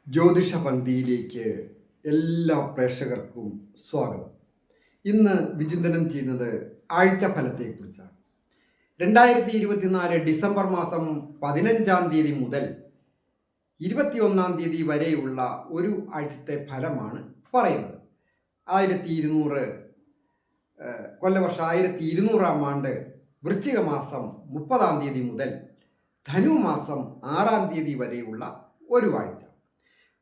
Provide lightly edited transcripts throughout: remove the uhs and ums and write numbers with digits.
ജ്യോതിഷ പങ്ക്തിയിലേക്ക് എല്ലാ പ്രേക്ഷകർക്കും സ്വാഗതം. ഇന്ന് വിചിന്തനം ചെയ്യുന്നത് ആഴ്ചഫലത്തെക്കുറിച്ചാണ്. 2024 ഡിസംബർ മാസം 15-ാം തീയതി മുതൽ 21-ാം തീയതി വരെയുള്ള ഒരു ആഴ്ചത്തെ ഫലമാണ് പറയുന്നത്. 1200 കൊല്ലവർഷം 1200-ാം ആണ്ട് വൃശ്ചിക മാസം 30-ാം തീയതി മുതൽ ധനു മാസം 6-ാം തീയതി വരെയുള്ള ഒരു ആഴ്ച.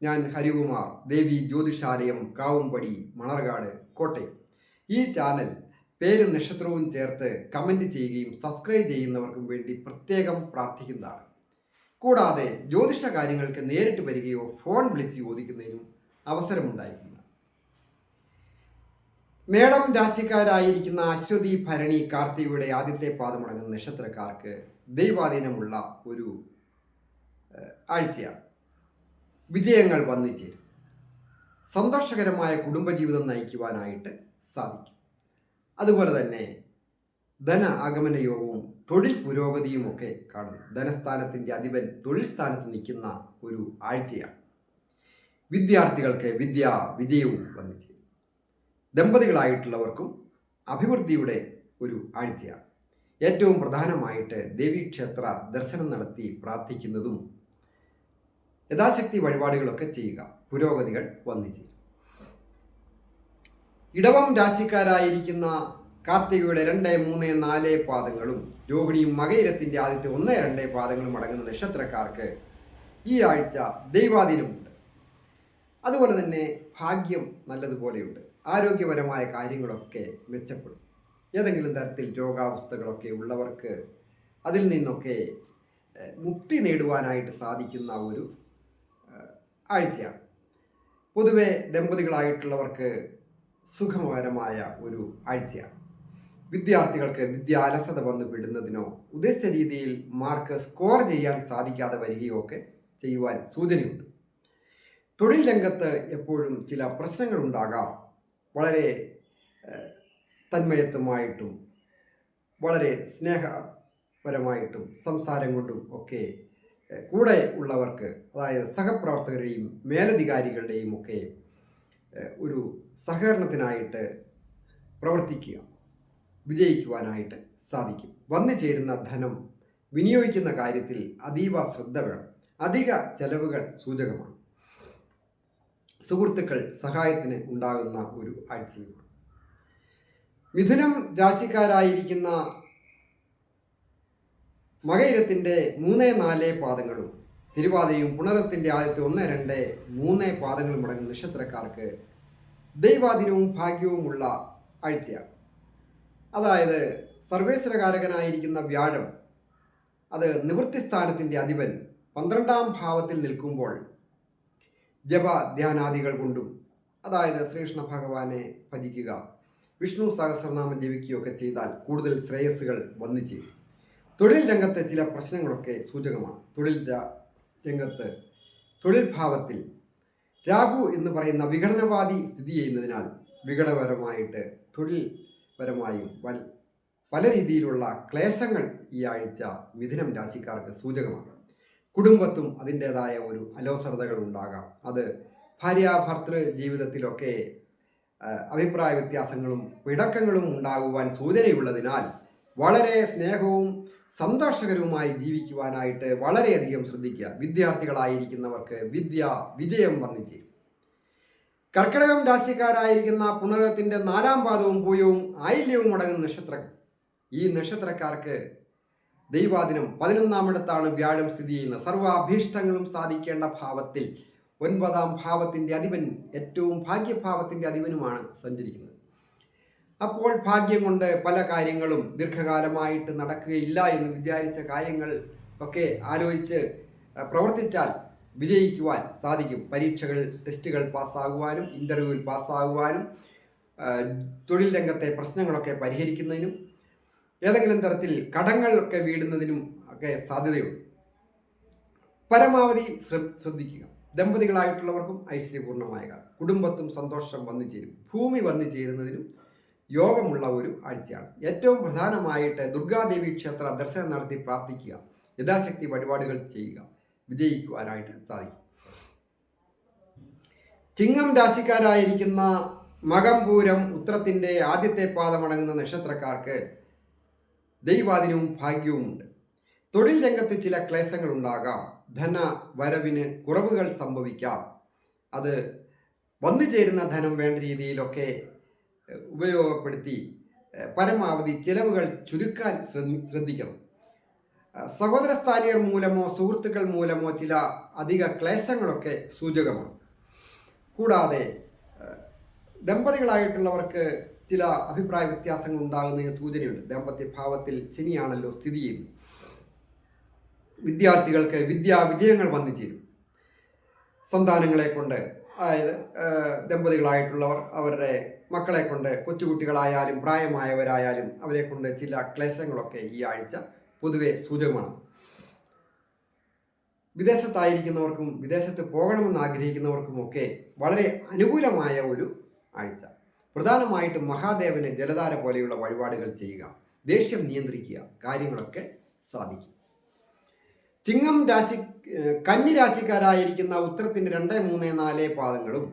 ഞാൻ ഹരികുമാർ, ദേവി ജ്യോതിഷാലയം, കാവുംപടി, മണർകാട്, കോട്ടയം. ഈ ചാനൽ പേരും നക്ഷത്രവും ചേർത്ത് കമൻറ്റ് ചെയ്യുകയും സബ്സ്ക്രൈബ് ചെയ്യുന്നവർക്കും വേണ്ടി പ്രത്യേകം പ്രാർത്ഥിക്കുന്നതാണ്. കൂടാതെ ജ്യോതിഷ കാര്യങ്ങൾക്ക് നേരിട്ട് വരികയോ ഫോൺ വിളിച്ച് ചോദിക്കുന്നതിനും അവസരമുണ്ടായിരിക്കുന്നു. മേടം രാശിക്കാരായിരിക്കുന്ന അശ്വതി, ഭരണി, കാർത്തികയുടെ ആദ്യത്തെ പാദമടങ്ങുന്ന നക്ഷത്രക്കാർക്ക് ദൈവാധീനമുള്ള ഒരു ആഴ്ചയാണ്. വിജയങ്ങൾ വന്നു ചേരും. സന്തോഷകരമായ കുടുംബജീവിതം നയിക്കുവാനായിട്ട് സാധിക്കും. അതുപോലെ തന്നെ ധന ആഗമന യോഗവും തൊഴിൽ പുരോഗതിയും ഒക്കെ കാണുന്നു. ധനസ്ഥാനത്തിൻ്റെ അധിപൻ തൊഴിൽ സ്ഥാനത്ത് നിൽക്കുന്ന ഒരു ആഴ്ചയാണ്. വിദ്യാർത്ഥികൾക്ക് വിജയവും വന്നു ചേരും. ദമ്പതികളായിട്ടുള്ളവർക്കും അഭിവൃദ്ധിയുടെ ഒരു ആഴ്ചയാണ്. ഏറ്റവും പ്രധാനമായിട്ട് ദേവീക്ഷേത്ര ദർശനം നടത്തി പ്രാർത്ഥിക്കുന്നതും യഥാശക്തി വഴിപാടുകളൊക്കെ ചെയ്യുക. പുരോഗതികൾ വന്നു ചേരും. ഇടവം രാശിക്കാരായിരിക്കുന്ന കാർത്തികയുടെ 2, 3, 4 പാദങ്ങളും രോഹിണിയും മകയിരത്തിൻ്റെ ആദ്യത്തെ 1, 2 പാദങ്ങളും അടങ്ങുന്ന നക്ഷത്രക്കാർക്ക് ഈ ആഴ്ച ദൈവാധീനമുണ്ട്. അതുപോലെ തന്നെ ഭാഗ്യം നല്ലതുപോലെയുണ്ട്. ആരോഗ്യപരമായ കാര്യങ്ങളൊക്കെ മെച്ചപ്പെടും. ഏതെങ്കിലും തരത്തിൽ രോഗാവസ്ഥകളൊക്കെ ഉള്ളവർക്ക് അതിൽ നിന്നൊക്കെ മുക്തി നേടുവാനായിട്ട് സാധിക്കുന്ന ഒരു ആഴ്ചയാണ്. പൊതുവെ ദമ്പതികളായിട്ടുള്ളവർക്ക് സുഖകരമായ ഒരു ആഴ്ചയാണ്. വിദ്യാർത്ഥികൾക്ക് വിദ്യാലസത വന്നു വിടുന്നതിനോ ഉദ്ദേശിച്ച രീതിയിൽ മാർക്ക് സ്കോർ ചെയ്യാൻ സാധിക്കാതെ വരികയോ ഒക്കെ ചെയ്യുവാൻ സൂചനയുണ്ട്. തൊഴിൽ രംഗത്ത് എപ്പോഴും ചില പ്രശ്നങ്ങൾ ഉണ്ടാകാം. വളരെ തന്മയത്വമായിട്ടും വളരെ സ്നേഹപരമായിട്ടും സംസാരം കൊണ്ടും ഒക്കെ കൂടെ ഉള്ളവർക്ക്, അതായത് സഹപ്രവർത്തകരുടെയും മേലധികാരികളുടെയും ഒക്കെ ഒരു സഹകരണത്തിനായിട്ട് പ്രവർത്തിക്കുക. വിജയിക്കുവാനായിട്ട് സാധിക്കും. വന്നു ചേരുന്ന ധനം വിനിയോഗിക്കുന്ന കാര്യത്തിൽ അതീവ ശ്രദ്ധ വേണം. അധിക ചെലവുകൾ സൂചകമാണ്. സുഹൃത്തുക്കൾ സഹായത്തിന് ഉണ്ടാകുന്ന ഒരു ആഴ്ചയുമാണ്. മിഥുനം രാശിക്കാരായിരിക്കുന്ന മകയിരത്തിൻ്റെ 3, 4 പാദങ്ങളും തിരുവാതിരയും പുണരത്തിൻ്റെ ആദ്യത്തെ 1, 2, 3 പാദങ്ങളും അടങ്ങുന്ന നക്ഷത്രക്കാർക്ക് ദൈവാധീനവും ഭാഗ്യവുമുള്ള ആഴ്ചയാണ്. അതായത് സർവേശ്വരകാരകനായിരിക്കുന്ന വ്യാഴം, അത് നിവൃത്തിസ്ഥാനത്തിൻ്റെ അധിപൻ 12-ാം ഭാവത്തിൽ നിൽക്കുമ്പോൾ ജപ ധ്യാനാദികൾ കൊണ്ടും, അതായത് ശ്രീകൃഷ്ണ ഭഗവാനെ ഭജിക്കുക, വിഷ്ണു സഹസ്രനാമം ജപിക്കുകയൊക്കെ ചെയ്താൽ കൂടുതൽ ശ്രേയസ്സുകൾ വന്നു ചേരും. തൊഴിൽ രംഗത്ത് ചില പ്രശ്നങ്ങളൊക്കെ സൂചകമാണ്. രംഗത്ത് തൊഴിൽ ഭാവത്തിൽ രാഹു എന്ന് പറയുന്ന വിഘടനവാദി സ്ഥിതി ചെയ്യുന്നതിനാൽ വിഘടനപരമായിട്ട് തൊഴിൽപരമായും പല രീതിയിലുള്ള ക്ലേശങ്ങൾ ഈ ആഴ്ച മിഥുനം രാശിക്കാർക്ക് സൂചകമാണ്. കുടുംബത്തും അതിൻ്റേതായ ഒരു അലോസരതകൾ ഉണ്ടാകാം. അത് ഭാര്യാഭർത്തൃ ജീവിതത്തിലൊക്കെ അഭിപ്രായ വ്യത്യാസങ്ങളും പിണക്കങ്ങളും ഉണ്ടാകുവാൻ സൂചനയുള്ളതിനാൽ വളരെ സ്നേഹവും സന്തോഷകരവുമായി ജീവിക്കുവാനായിട്ട് വളരെയധികം ശ്രദ്ധിക്കുക. വിദ്യാർത്ഥികളായിരിക്കുന്നവർക്ക് വിജയം വന്നു ചേരും. കർക്കിടകം രാശിക്കാരായിരിക്കുന്ന പുണരത്തിൻ്റെ 4-ാം പാദവും പൂയവും ആയില്യവും അടങ്ങുന്ന നക്ഷത്രങ്ങൾ, ഈ നക്ഷത്രക്കാർക്ക് ദൈവാധീനം 11-ാം ഇടത്താണ് വ്യാഴം സ്ഥിതി ചെയ്യുന്നത്. സർവാഭീഷ്ടങ്ങളും സാധിക്കേണ്ട ഭാവത്തിൽ 9-ാം ഭാവത്തിൻ്റെ അധിപൻ, ഏറ്റവും ഭാഗ്യഭാവത്തിൻ്റെ അധിപനുമാണ് സഞ്ചരിക്കുന്നത്. അപ്പോൾ ഭാഗ്യം കൊണ്ട് പല കാര്യങ്ങളും ദീർഘകാലമായിട്ട് നടക്കുകയില്ല എന്ന് വിചാരിച്ച കാര്യങ്ങൾ ഒക്കെ ആലോചിച്ച് പ്രവർത്തിച്ചാൽ വിജയിക്കുവാൻ സാധിക്കും. പരീക്ഷകൾ, ടെസ്റ്റുകൾ പാസ്സാകുവാനും ഇൻ്റർവ്യൂവിൽ പാസ്സാകുവാനും തൊഴിൽ രംഗത്തെ പ്രശ്നങ്ങളൊക്കെ പരിഹരിക്കുന്നതിനും ഏതെങ്കിലും തരത്തിൽ കടങ്ങളൊക്കെ വീടുന്നതിനും ഒക്കെ സാധ്യതയുണ്ട്. പരമാവധി ശ്രദ്ധിക്കുക. ദമ്പതികളായിട്ടുള്ളവർക്കും ഐശ്വര്യപൂർണ്ണമായ കാലം. കുടുംബത്തും സന്തോഷം വന്നു ചേരും. ഭൂമി വന്നു ചേരുന്നതിനും യോഗമുള്ള ഒരു ആഴ്ചയാണ്. ഏറ്റവും പ്രധാനമായിട്ട് ദുർഗാദേവി ക്ഷേത്ര ദർശനം നടത്തി പ്രാർത്ഥിക്കുക. യഥാശക്തി വഴിപാടുകൾ ചെയ്യുക. വിജയിക്കുവാനായിട്ട് സാധിക്കും. ചിങ്ങം രാശിക്കാരായിരിക്കുന്ന മകം പൂരം ഉത്രത്തിൻ്റെ ആദ്യത്തെ പാദമടങ്ങുന്ന നക്ഷത്രക്കാർക്ക് ദൈവാധീനവും ഭാഗ്യവുമുണ്ട്. തൊഴിൽ രംഗത്ത് ചില ക്ലേശങ്ങൾ ഉണ്ടാകാം. ധന വരവിന് കുറവുകൾ സംഭവിക്കാം. അത് വന്നു ചേരുന്ന ധനം വേണ്ട രീതിയിലൊക്കെ ഉപയോഗപ്പെടുത്തി പരമാവധി ചിലവുകൾ ചുരുക്കാൻ ശ്രദ്ധിക്കണം. സഹോദര സ്ഥാനീയർ മൂലമോ സുഹൃത്തുക്കൾ മൂലമോ ചില അധിക ക്ലേശങ്ങളൊക്കെ സൂചകമാണ്. കൂടാതെ ദമ്പതികളായിട്ടുള്ളവർക്ക് ചില അഭിപ്രായ വ്യത്യാസങ്ങൾ ഉണ്ടാകുന്നതിന് സൂചനയുണ്ട്. ദാമ്പത്യ ഭാവത്തിൽ ശനിയാണല്ലോ സ്ഥിതി ചെയ്യുന്നത്. വിദ്യാർത്ഥികൾക്ക് വിജയങ്ങൾ വന്നു ചേരും. സന്താനങ്ങളെ കൊണ്ട്, അതായത് ദമ്പതികളായിട്ടുള്ളവർ അവരുടെ മക്കളെ കൊണ്ട്, കൊച്ചുകുട്ടികളായാലും പ്രായമായവരായാലും അവരെ കൊണ്ട് ചില ക്ലേശങ്ങളൊക്കെ ഈ ആഴ്ച പൊതുവെ സൂചകമാണ്. വിദേശത്തായിരിക്കുന്നവർക്കും വിദേശത്ത് പോകണമെന്ന് ആഗ്രഹിക്കുന്നവർക്കുമൊക്കെ വളരെ അനുകൂലമായ ഒരു ആഴ്ച. പ്രധാനമായിട്ടും മഹാദേവന് ജലധാര പോലെയുള്ള വഴിപാടുകൾ ചെയ്യുക, ദേഷ്യം നിയന്ത്രിക്കുക, കാര്യങ്ങളൊക്കെ സാധിക്കും. കന്നി രാശിക്കാരായിരിക്കുന്ന ഉത്തരത്തിൻ്റെ 2, 3, 4 പാദങ്ങളും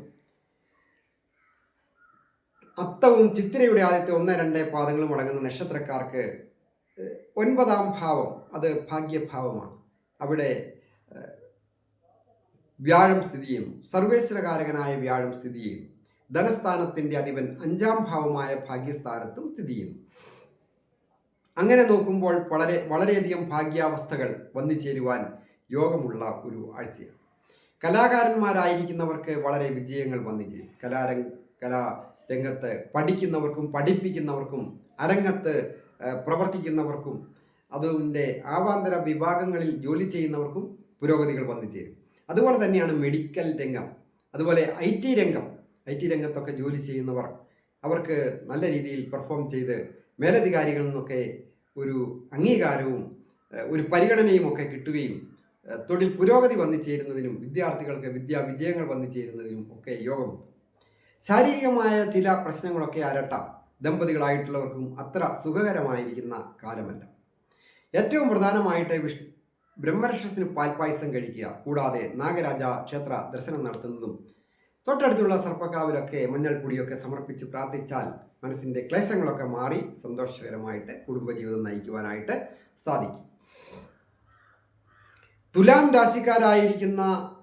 അത്തവും ചിത്തിരയുടെ ആദ്യത്തെ 1, 2 പാദങ്ങളും അടങ്ങുന്ന നക്ഷത്രക്കാർക്ക് 9ാം ഭാവം അത് ഭാഗ്യഭാവമാണ്. അവിടെ വ്യാഴം സ്ഥിതി ചെയ്യുന്നു. സർവേശ്വരകാരകനായ വ്യാഴം സ്ഥിതി ചെയ്യുന്നു. ധനസ്ഥാനത്തിൻ്റെ അധിപൻ 5ാം ഭാവമായ ഭാഗ്യസ്ഥാനത്തും സ്ഥിതി ചെയ്യുന്നു. അങ്ങനെ നോക്കുമ്പോൾ വളരെയധികം ഭാഗ്യാവസ്ഥകൾ വന്നു ചേരുവാൻ യോഗമുള്ള ഒരു ആഴ്ചയാണ്. കലാകാരന്മാരായിരിക്കുന്നവർക്ക് വളരെ വിജയങ്ങൾ വന്നു ചേരും. കലാരംഗത്ത് പഠിക്കുന്നവർക്കും പഠിപ്പിക്കുന്നവർക്കും അരങ്ങത്ത് പ്രവർത്തിക്കുന്നവർക്കും അതിൻ്റെ ആവാന്തര വിഭാഗങ്ങളിൽ ജോലി ചെയ്യുന്നവർക്കും പുരോഗതികൾ വന്നു ചേരും. അതുപോലെ തന്നെയാണ് മെഡിക്കൽ രംഗം, അതുപോലെ IT രംഗത്തൊക്കെ ജോലി ചെയ്യുന്നവർ, അവർക്ക് നല്ല രീതിയിൽ പെർഫോം ചെയ്ത് മേലധികാരികളിൽ നിന്നൊക്കെ ഒരു അംഗീകാരവും ഒരു പരിഗണനയും ഒക്കെ കിട്ടുകയും തൊഴിൽ പുരോഗതി വന്നു ചേരുന്നതിനും വിദ്യാർത്ഥികൾക്ക് വിജയങ്ങൾ വന്നു ചേരുന്നതിനും ഒക്കെ യോഗമുണ്ട്. ശാരീരികമായ ചില പ്രശ്നങ്ങളൊക്കെ അലട്ടാം. ദമ്പതികളായിട്ടുള്ളവർക്കും അത്ര സുഖകരമായിരിക്കുന്ന കാലമല്ല. ഏറ്റവും പ്രധാനമായിട്ട് ബ്രഹ്മരക്ഷസിന് പാൽപ്പായസം കഴിക്കുക. കൂടാതെ നാഗരാജ ക്ഷേത്ര ദർശനം നടത്തുന്നതും തൊട്ടടുത്തുള്ള സർപ്പക്കാവിലൊക്കെ മഞ്ഞൾപ്പൊടിയൊക്കെ സമർപ്പിച്ച് പ്രാർത്ഥിച്ചാൽ മനസ്സിൻ്റെ ക്ലേശങ്ങളൊക്കെ മാറി സന്തോഷകരമായിട്ട് കുടുംബജീവിതം നയിക്കുവാനായിട്ട് സാധിക്കും. തുലാം രാശിക്കാരായിരിക്കുന്ന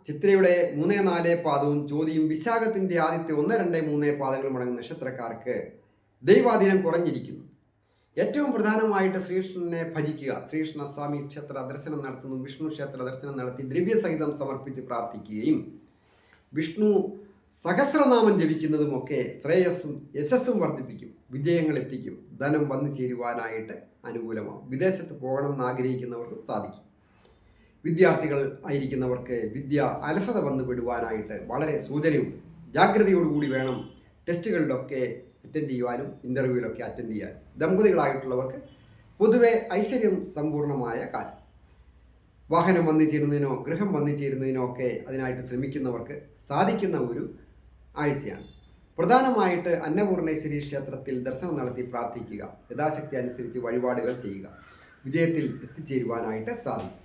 ചിത്രയുടെ 3, 4 പാദവും ചോതിയും വിശാഖത്തിൻ്റെ ആദ്യത്തെ 1, 2, 3 പാദങ്ങളും അടങ്ങുന്ന നക്ഷത്രക്കാർക്ക് ദൈവാധീനം കുറഞ്ഞിരിക്കുന്നു. ഏറ്റവും പ്രധാനമായിട്ട് ശ്രീകൃഷ്ണനെ ഭജിക്കുക. ശ്രീകൃഷ്ണ സ്വാമി ക്ഷേത്ര ദർശനം നടത്തുന്നു. വിഷ്ണു ക്ഷേത്ര ദർശനം നടത്തി ദ്രവ്യസഹിതം സമർപ്പിച്ച് പ്രാർത്ഥിക്കുകയും വിഷ്ണു സഹസ്രനാമം ജപിക്കുന്നതുമൊക്കെ ശ്രേയസ്സും യശസ്സും വർദ്ധിപ്പിക്കും, വിജയങ്ങൾ എത്തിക്കും, ധനം വന്നു ചേരുവാനായിട്ട് അനുകൂലമാകും. വിദേശത്ത് പോകണമെന്ന് ആഗ്രഹിക്കുന്നവർക്കും സാധിക്കും. വിദ്യാർത്ഥികൾ ആയിരിക്കുന്നവർക്ക് അലസത വന്നു വിടുവാനായിട്ട് വളരെ സൂചനയുണ്ട്. ജാഗ്രതയോടുകൂടി വേണം ടെസ്റ്റുകളിലൊക്കെ അറ്റൻഡ് ചെയ്യുവാനും ഇൻ്റർവ്യൂവിലൊക്കെ അറ്റൻഡ് ചെയ്യാനും. ദമ്പതികളായിട്ടുള്ളവർക്ക് പൊതുവെ ഐശ്വര്യം സമ്പൂർണമായ കാലം. വാഹനം വന്നു ചേരുന്നതിനോ ഗൃഹം വന്നു ചേരുന്നതിനോ ഒക്കെ അതിനായിട്ട് ശ്രമിക്കുന്നവർക്ക് സാധിക്കുന്ന ഒരു ആഴ്ചയാണ്. പ്രധാനമായിട്ട് അന്നപൂർണേശ്വരി ക്ഷേത്രത്തിൽ ദർശനം നടത്തി പ്രാർത്ഥിക്കുക, യഥാശക്തി അനുസരിച്ച് വഴിപാടുകൾ ചെയ്യുക, വിജയത്തിൽ എത്തിച്ചേരുവാനായിട്ട് സാധിക്കും.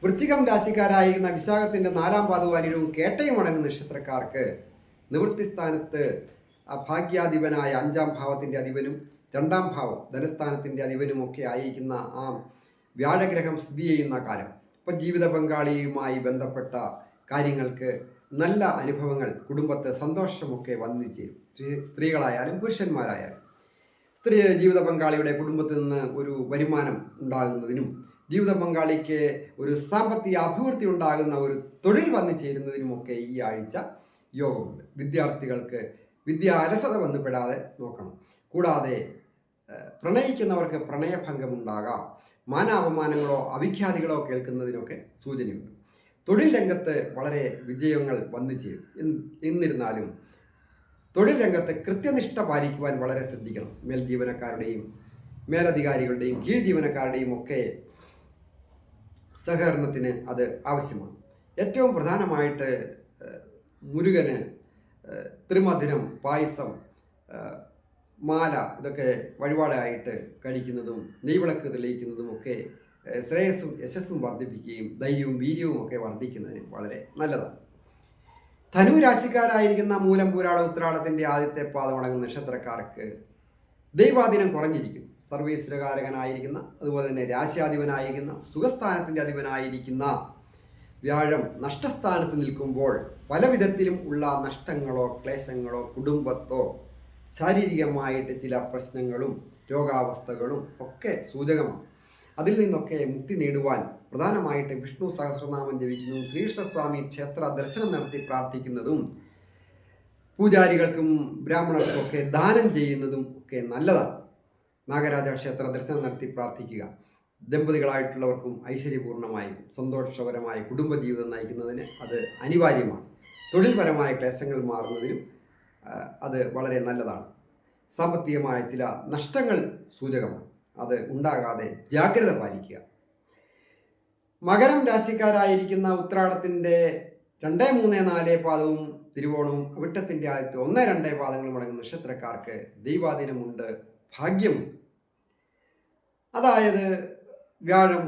വൃശ്ചികം രാശിക്കാരായിരുന്ന വിശാഖത്തിൻ്റെ 4ാം പാദവും അനിഴവും കേട്ടയും അടങ്ങുന്ന നക്ഷത്രക്കാർക്ക് നിവൃത്തി സ്ഥാനത്ത് ഭാഗ്യാധിപനായ 5ാം ഭാവത്തിൻ്റെ അധിപനും 2ാം ഭാവം ധനസ്ഥാനത്തിൻ്റെ അധിപനുമൊക്കെ ആയിരിക്കുന്ന ആ വ്യാഴഗ്രഹം സ്ഥിതി ചെയ്യുന്ന കാലം. ഇപ്പം ജീവിത പങ്കാളിയുമായി ബന്ധപ്പെട്ട കാര്യങ്ങൾക്ക് നല്ല അനുഭവങ്ങൾ, കുടുംബത്തെ സന്തോഷമൊക്കെ വന്നു ചേരും. സ്ത്രീകളായാലും പുരുഷന്മാരായാലും ജീവിത പങ്കാളിയുടെ കുടുംബത്തിൽ നിന്ന് ഒരു വരുമാനം ഉണ്ടാകുന്നതിനും ജീവിത പങ്കാളിക്ക് ഒരു സാമ്പത്തിക അഭിവൃദ്ധി ഉണ്ടാകുന്ന ഒരു തൊഴിൽ വന്നു ചേരുന്നതിനുമൊക്കെ ഈ ആഴ്ച യോഗമുണ്ട്. വിദ്യാർത്ഥികൾക്ക് അലസത വന്നുപെടാതെ നോക്കണം. കൂടാതെ പ്രണയിക്കുന്നവർക്ക് പ്രണയഭംഗമുണ്ടാകാം. മാനാപമാനങ്ങളോ അവിഖ്യാതികളോ കേൾക്കുന്നതിനൊക്കെ സൂചനയുണ്ട്. തൊഴിൽ രംഗത്ത് വളരെ വിജയങ്ങൾ വന്നു ചേരും. എന്നിരുന്നാലും തൊഴിൽ രംഗത്ത് കൃത്യനിഷ്ഠ പാലിക്കുവാൻ വളരെ ശ്രദ്ധിക്കണം. മേൽജീവനക്കാരുടെയും മേലധികാരികളുടെയും കീഴ് ജീവനക്കാരുടെയും ഒക്കെ സഹകരണത്തിന് അത് ആവശ്യമാണ്. ഏറ്റവും പ്രധാനമായിട്ട് മുരുകന് ത്രിമധുരം, പായസം, മാല ഇതൊക്കെ വഴിപാടായിട്ട് കഴിക്കുന്നതും നെയ്വിളക്ക് തെളിയിക്കുന്നതും ഒക്കെ ശ്രേയസ്സും യശസ്സും വർദ്ധിപ്പിക്കുകയും ധൈര്യവും വീര്യവും ഒക്കെ വർദ്ധിക്കുന്നതിന് വളരെ നല്ലതാണ്. ധനു രാശിക്കാരായിരിക്കുന്ന മൂലം പൂരാട ഉത്രാടത്തിൻ്റെ ആദ്യത്തെ പാദമടങ്ങുന്ന നക്ഷത്രക്കാർക്ക് ദൈവാധീനം കുറഞ്ഞിരിക്കും. സർവീശ്വരകാരകനായിരിക്കുന്ന അതുപോലെ തന്നെ രാശ്യാധിപനായിരിക്കുന്ന സുഖസ്ഥാനത്തിൻ്റെ അധിപനായിരിക്കുന്ന വ്യാഴം നഷ്ടസ്ഥാനത്ത് നിൽക്കുമ്പോൾ പല വിധത്തിലും ഉള്ള നഷ്ടങ്ങളോ ക്ലേശങ്ങളോ കുടുംബത്തോ ശാരീരികമായിട്ട് ചില പ്രശ്നങ്ങളും രോഗാവസ്ഥകളും ഒക്കെ സൂചകമാണ്. അതിൽ നിന്നൊക്കെ മുക്തി നേടുവാൻ പ്രധാനമായിട്ട് വിഷ്ണു സഹസ്രനാമം ജപിക്കുന്നതും ശ്രീകൃഷ്ണസ്വാമി ക്ഷേത്ര ദർശനം നടത്തി പ്രാർത്ഥിക്കുന്നതും പൂജാരികൾക്കും ബ്രാഹ്മണർക്കും ഒക്കെ ദാനം ചെയ്യുന്നതും ഒക്കെ നല്ലതാണ്. നാഗരാജ ക്ഷേത്ര ദർശനം നടത്തി പ്രാർത്ഥിക്കുക. ദമ്പതികളായിട്ടുള്ളവർക്കും ഐശ്വര്യപൂർണ്ണമായി സന്തോഷകരമായ കുടുംബജീവിതം നയിക്കുന്നതിന് അത് അനിവാര്യമാണ്. തൊഴിൽപരമായ ക്ലേശങ്ങൾ മാറുന്നതിനും അത് വളരെ നല്ലതാണ്. സാമ്പത്തികമായ ചില നഷ്ടങ്ങൾ സൂചകമാണ്. അത് ഉണ്ടാകാതെ ജാഗ്രത പാലിക്കുക. മകരം രാശിക്കാരായിരിക്കുന്ന ഉത്രാടത്തിൻ്റെ 2, 3, 4 പാദവും തിരുവോണവും അവിട്ടത്തിൻ്റെ ആദ്യത്തെ 1, 2 പാദങ്ങളും അടങ്ങുന്ന നക്ഷത്രക്കാർക്ക് ദൈവാധീനമുണ്ട്, ഭാഗ്യമുണ്ട്. അതായത് വ്യാഴം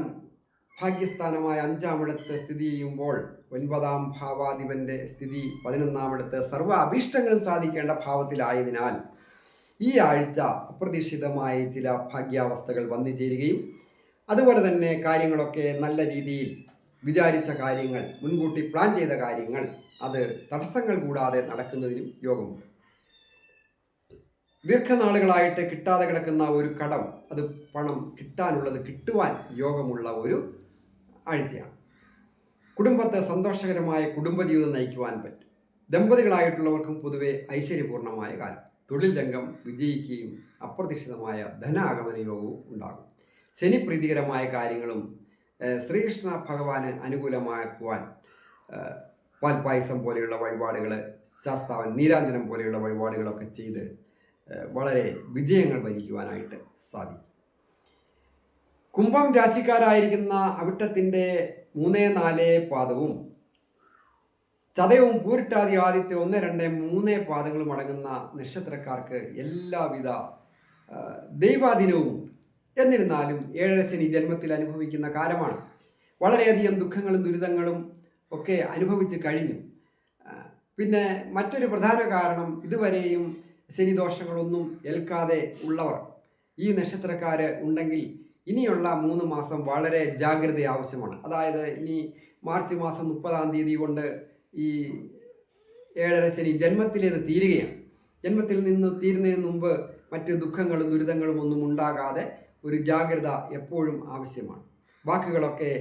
ഭാഗ്യസ്ഥാനമായ 5-ാമിടത്ത് സ്ഥിതി ചെയ്യുമ്പോൾ 9-ാം ഭാവാധിപൻ്റെ സ്ഥിതി 11-ാമിടത്ത് സർവ്വ അഭീഷ്ടങ്ങളും സാധിക്കേണ്ട ഭാവത്തിലായതിനാൽ ഈ ആഴ്ച അപ്രതീക്ഷിതമായ ചില ഭാഗ്യാവസ്ഥകൾ വന്നു ചേരുകയും അതുപോലെ തന്നെ കാര്യങ്ങളൊക്കെ നല്ല രീതിയിൽ വിചാരിച്ച കാര്യങ്ങൾ, മുൻകൂട്ടി പ്ലാൻ ചെയ്ത കാര്യങ്ങൾ അത് തടസ്സങ്ങൾ കൂടാതെ നടക്കുന്നതിനും യോഗമുണ്ട്. ദീർഘനാളുകളായിട്ട് കിട്ടാതെ കിടക്കുന്ന ഒരു കടം, അത് പണം കിട്ടാനുള്ളത് കിട്ടുവാൻ യോഗമുള്ള ഒരു ആഴ്ചയാണ്. കുടുംബത്തെ സന്തോഷകരമായ കുടുംബജീവിതം നയിക്കുവാൻ പറ്റും. ദമ്പതികളായിട്ടുള്ളവർക്കും പൊതുവെ ഐശ്വര്യപൂർണ്ണമായ കാലം. തൊഴിൽ രംഗം വിജയിക്കുകയും അപ്രതീക്ഷിതമായ ധനാഗമന യോഗവും ഉണ്ടാകും. ശനി പ്രീതികരമായ കാര്യങ്ങളും ശ്രീകൃഷ്ണ ഭഗവാന് അനുകൂലമാക്കുവാൻ പാൽപ്പായസം പോലെയുള്ള വഴിപാടുകൾ, ശാസ്താവൻ നീരാഞ്ജനം പോലെയുള്ള വഴിപാടുകളൊക്കെ ചെയ്ത് വളരെ വിജയങ്ങൾ വരിക്കുവാനായിട്ട് സാധിക്കും. കുംഭം രാശിക്കാരായിരിക്കുന്ന അവിട്ടത്തിൻ്റെ 3, 4 പാദവും ചതയവും പൂരിട്ടാതി ആദ്യത്തെ 1, 2, 3 പാദങ്ങളും അടങ്ങുന്ന നക്ഷത്രക്കാർക്ക് എല്ലാവിധ ദൈവാധീനവും ഉണ്ട്. എന്നിരുന്നാലും 7ാം ശനി ജന്മത്തിൽ അനുഭവിക്കുന്ന കാലമാണ്. വളരെയധികം ദുഃഖങ്ങളും ദുരിതങ്ങളും ഒക്കെ അനുഭവിച്ച് കഴിഞ്ഞു. പിന്നെ മറ്റൊരു പ്രധാന കാരണം, ഇതുവരെയും ശനിദോഷങ്ങളൊന്നും ഏൽക്കാതെ ഉള്ളവർ ഈ നക്ഷത്രക്കാർ ഉണ്ടെങ്കിൽ ഇനിയുള്ള 3 മാസം വളരെ ജാഗ്രത ആവശ്യമാണ്. അതായത് ഇനി മാർച്ച് മാസം 30-ാം തീയതി കൊണ്ട് ഈ 7ാം ശനി ജന്മത്തിലേത് തീരുകയാണ്. ജന്മത്തിൽ നിന്ന് തീരുന്നതിന് മുമ്പ് മറ്റ് ദുഃഖങ്ങളും ദുരിതങ്ങളും ഒന്നും ഉണ്ടാകാതെ ഒരു ജാഗ്രത എപ്പോഴും ആവശ്യമാണ്. വാക്കുകളൊക്കെ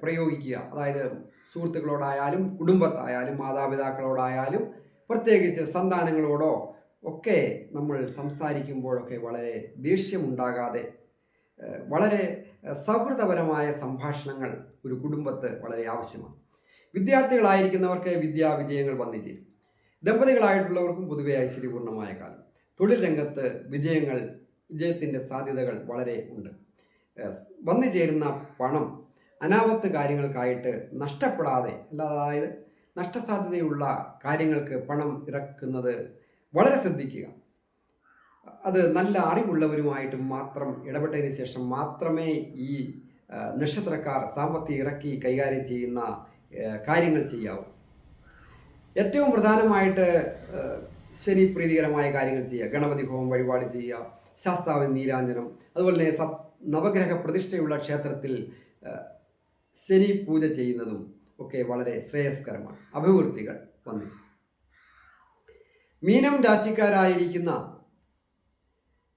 പ്രയോഗിക്കുക. അതായത് സുഹൃത്തുക്കളോടായാലും കുടുംബത്തായാലും മാതാപിതാക്കളോടായാലും പ്രത്യേകിച്ച് സന്താനങ്ങളോടോ ഒക്കെ നമ്മൾ സംസാരിക്കുമ്പോഴൊക്കെ വളരെ ദേഷ്യമുണ്ടാകാതെ വളരെ സൗഹൃദപരമായ സംഭാഷണങ്ങൾ ഒരു കുടുംബത്ത് വളരെ ആവശ്യമാണ്. വിദ്യാർത്ഥികളായിരിക്കുന്നവർക്ക് വിദ്യാവിജയങ്ങൾ വന്നു ചേരും. ദമ്പതികളായിട്ടുള്ളവർക്കും പൊതുവെ ഐശ്വര്യപൂർണ്ണമായ കാലം. തൊഴിൽ രംഗത്ത് വിജയത്തിൻ്റെ സാധ്യതകൾ വളരെ ഉണ്ട്. വന്നു ചേരുന്ന പണം അനാവത്ത് കാര്യങ്ങൾക്കായിട്ട് നഷ്ടപ്പെടാതെ, അതായത് നഷ്ടസാധ്യതയുള്ള കാര്യങ്ങൾക്ക് പണം ഇറക്കുന്നത് വളരെ ശ്രദ്ധിക്കുക. അത് നല്ല അറിവുള്ളവരുമായിട്ട് മാത്രം ഇടപെട്ടതിന് ശേഷം മാത്രമേ ഈ നക്ഷത്രക്കാർ സാമ്പത്തികം ഇറക്കി കൈകാര്യം ചെയ്യുന്ന കാര്യങ്ങൾ ചെയ്യാവൂ. ഏറ്റവും പ്രധാനമായിട്ട് ശനി പ്രീതികരമായ കാര്യങ്ങൾ ചെയ്യുക. ഗണപതി ഹോമം വഴിപാട് ചെയ്യുക, ശാസ്താവൻ നീരാഞ്ജനം, അതുപോലെ തന്നെ നവഗ്രഹ പ്രതിഷ്ഠയുള്ള ക്ഷേത്രത്തിൽ ശനി പൂജ ചെയ്യുന്നതും ഒക്കെ വളരെ ശ്രേയസ്കരമാണ്. അഭിവൃദ്ധികൾ വന്നു. മീനം രാശിക്കാരായിരിക്കുന്ന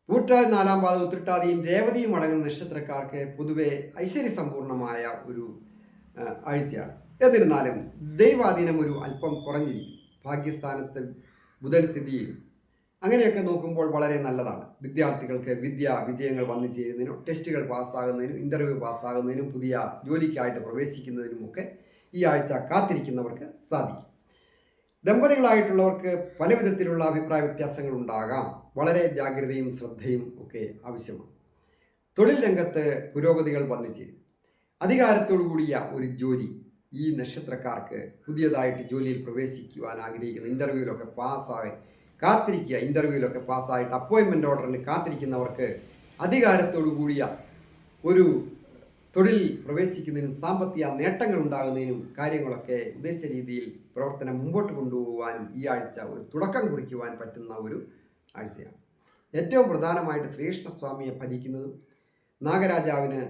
പൂട്ടാതി 4-ാം പാദം ഉത്രട്ടാതിയും രേവതിയും അടങ്ങുന്ന നക്ഷത്രക്കാർക്ക് പൊതുവെ ഐശ്വര്യസമ്പൂർണമായ ഒരു ആഴ്ചയാണ്. എന്നിരുന്നാലും ദൈവാധീനം ഒരു അല്പം കുറഞ്ഞിരിക്കും. ഭാഗ്യസ്ഥാനത്ത് ബുധൻ സ്ഥിതി ചെയ്യും. അങ്ങനെയൊക്കെ നോക്കുമ്പോൾ വളരെ നല്ലതാണ്. വിദ്യാർത്ഥികൾക്ക് വിജയങ്ങൾ വന്നു ചേരുന്നതിനും ടെസ്റ്റുകൾ പാസ്സാകുന്നതിനും ഇൻ്റർവ്യൂ പാസ്സാകുന്നതിനും പുതിയ ജോലിക്കായിട്ട് പ്രവേശിക്കുന്നതിനുമൊക്കെ ഈ ആഴ്ച കാത്തിരിക്കുന്നവർക്ക് സാധിക്കും. ദമ്പതികളായിട്ടുള്ളവർക്ക് പല വിധത്തിലുള്ള അഭിപ്രായ വ്യത്യാസങ്ങൾ ഉണ്ടാകാം. വളരെ ജാഗ്രതയും ശ്രദ്ധയും ഒക്കെ ആവശ്യമാണ്. തൊഴിൽ രംഗത്ത് പുരോഗതികൾ വന്നു ചേരും. അധികാരത്തോടു കൂടിയ ഒരു ജോലി ഈ നക്ഷത്രക്കാർക്ക് പുതിയതായിട്ട് ജോലിയിൽ പ്രവേശിക്കുവാൻ ആഗ്രഹിക്കുന്ന ഇൻ്റർവ്യൂവിലൊക്കെ പാസ്സായി കാത്തിരിക്കുക. ഇൻ്റർവ്യൂവിലൊക്കെ പാസ്സായിട്ട് അപ്പോയിൻമെൻ്റ് ഓർഡറിന് കാത്തിരിക്കുന്നവർക്ക് അധികാരത്തോടു കൂടിയ ഒരു തൊഴിൽ പ്രവേശിക്കുന്നതിനും സാമ്പത്തിക നേട്ടങ്ങൾ ഉണ്ടാകുന്നതിനും കാര്യങ്ങളൊക്കെ ഉദ്ദേശിച്ച രീതിയിൽ പ്രവർത്തനം മുമ്പോട്ട് കൊണ്ടുപോകാൻ ഈ ആഴ്ച ഒരു തുടക്കം കുറിക്കുവാൻ പറ്റുന്ന ഒരു ആഴ്ചയാണ്. ഏറ്റവും പ്രധാനമായിട്ട് ശ്രീകൃഷ്ണസ്വാമിയെ ഭജിക്കുന്നതും നാഗരാജാവിന്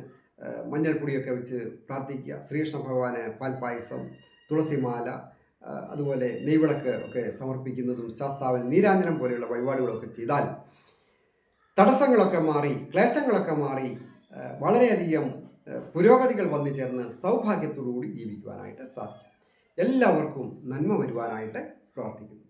മഞ്ഞൾപ്പൊടിയൊക്കെ വെച്ച് പ്രാർത്ഥിക്കുക, ശ്രീകൃഷ്ണ ഭഗവാന് പാൽപ്പായസം, തുളസിമാല, അതുപോലെ നെയ്വിളക്ക് ഒക്കെ സമർപ്പിക്കുന്നതും ശാസ്താവിന് നീരാഞ്ജനം പോലെയുള്ള വഴിപാടുകളൊക്കെ ചെയ്താൽ തടസ്സങ്ങളൊക്കെ മാറി, ക്ലേശങ്ങളൊക്കെ മാറി, വളരെയധികം പുരോഗതികൾ വന്നു ചേർന്ന് സൗഭാഗ്യത്തോടുകൂടി ജീവിക്കുവാനായിട്ട് സാധിക്കും. എല്ലാവർക്കും നന്മ വരുവാനായിട്ട് പ്രാർത്ഥിക്കുന്നു.